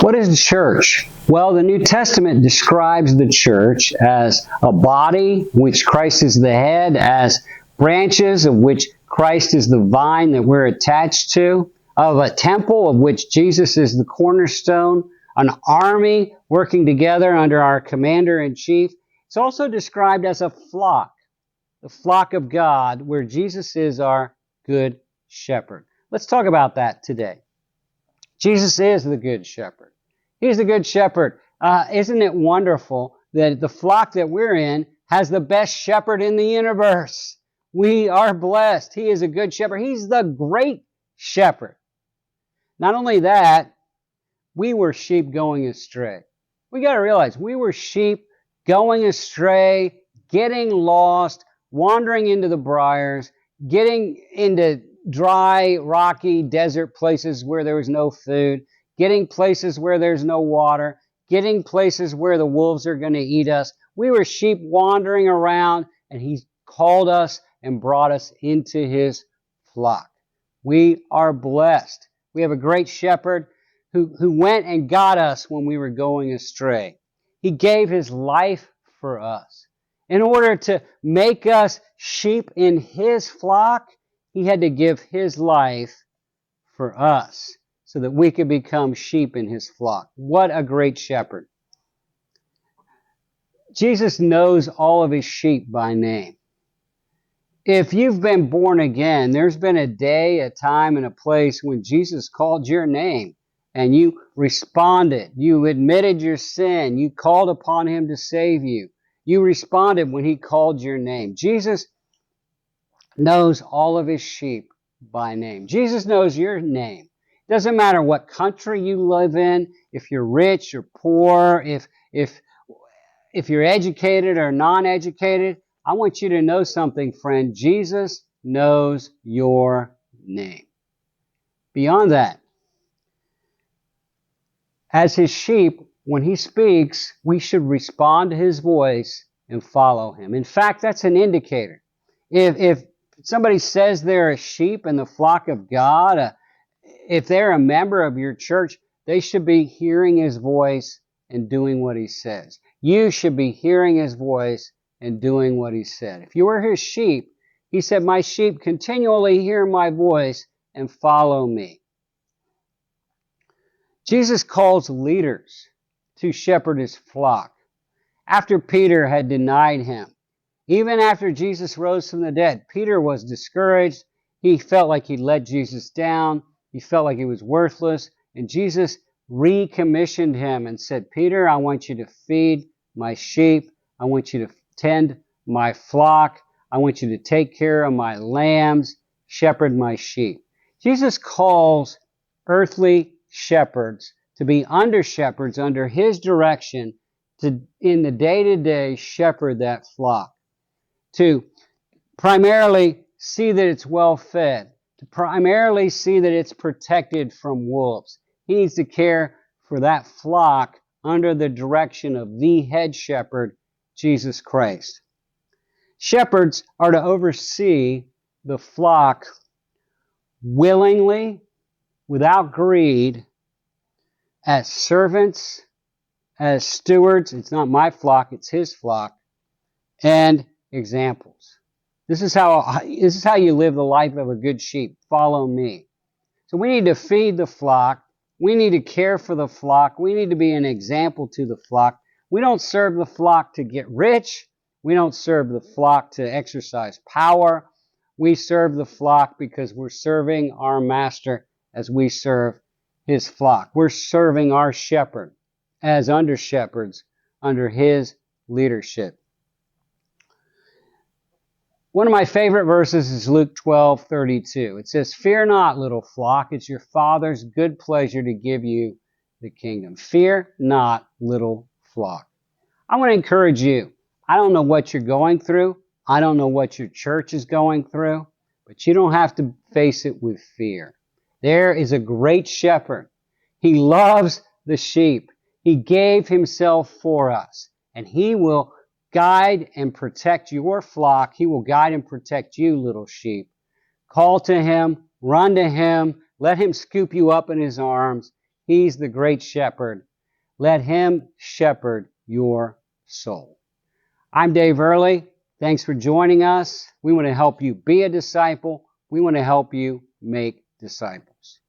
What is the church? Well, the New Testament describes the church as a body which Christ is the head, as branches of which Christ is the vine that we're attached to, of a temple of which Jesus is the cornerstone, an army working together under our commander-in-chief. It's also described as a flock, the flock of God, where Jesus is our good shepherd. Let's talk about that today. Jesus is the good shepherd. He's the good shepherd. Isn't it wonderful that the flock that we're in has the best shepherd in the universe? We are blessed. He is a good shepherd. He's the great shepherd. Not only that, we were sheep going astray. We got to realize we were sheep going astray, getting lost, wandering into the briars, getting into dry, rocky, desert places where there was no food, getting places where there's no water, getting places where the wolves are going to eat us. We were sheep wandering around, and He called us and brought us into His flock. We are blessed. We have a great shepherd who went and got us when we were going astray. He gave His life for us. In order to make us sheep in His flock, He had to give His life for us so that we could become sheep in His flock. What a great shepherd. Jesus knows all of His sheep by name. If you've been born again, there's been a day, a time, and a place when Jesus called your name and you responded. You admitted your sin. You called upon Him to save you. You responded when He called your name. Jesus knows all of His sheep by name. Jesus knows your name. It doesn't matter what country you live in, if you're rich or poor, if you're educated or non-educated. I want you to know something, friend. Jesus knows your name. Beyond that, as His sheep, when He speaks, we should respond to His voice and follow Him. In fact, that's an indicator. If somebody says they're a sheep in the flock of God, if they're a member of your church, they should be hearing His voice and doing what He says. You should be hearing His voice and doing what He said. If you were His sheep, He said, "My sheep continually hear my voice and follow me." Jesus calls leaders to shepherd His flock. After Peter had denied Him, even after Jesus rose from the dead, Peter was discouraged. He felt like he let Jesus down. He felt like he was worthless. And Jesus recommissioned him and said, "Peter, I want you to feed my sheep. I want you to tend my flock. I want you to take care of my lambs, shepherd my sheep." Jesus calls earthly shepherds to be under shepherds under His direction to, in the day-to-day, shepherd that flock. To primarily see that it's well fed, to primarily see that it's protected from wolves. He needs to care for that flock under the direction of the head shepherd, Jesus Christ. Shepherds are to oversee the flock willingly, without greed, as servants, as stewards. It's not my flock, it's His flock, and examples. This is how you live the life of a good sheep. Follow me. So we need to feed the flock. We need to care for the flock. We need to be an example to the flock. We don't serve the flock to get rich. We don't serve the flock to exercise power. We serve the flock because we're serving our master as we serve His flock. We're serving our shepherd as under shepherds under His leadership. One of my favorite verses is Luke 12:32. It says, "Fear not, little flock, it's your Father's good pleasure to give you the kingdom." Fear not, little flock. I want to encourage you. I don't know what you're going through. I don't know what your church is going through, but you don't have to face it with fear. There is a great shepherd. He loves the sheep. He gave Himself for us, and He will guide and protect your flock. He will guide and protect you, little sheep. Call to Him, run to Him, let Him scoop you up in His arms. He's the great shepherd. Let him shepherd your soul. I'm Dave Early. Thanks for joining us. We want to help you be a disciple. We want to help you make disciples.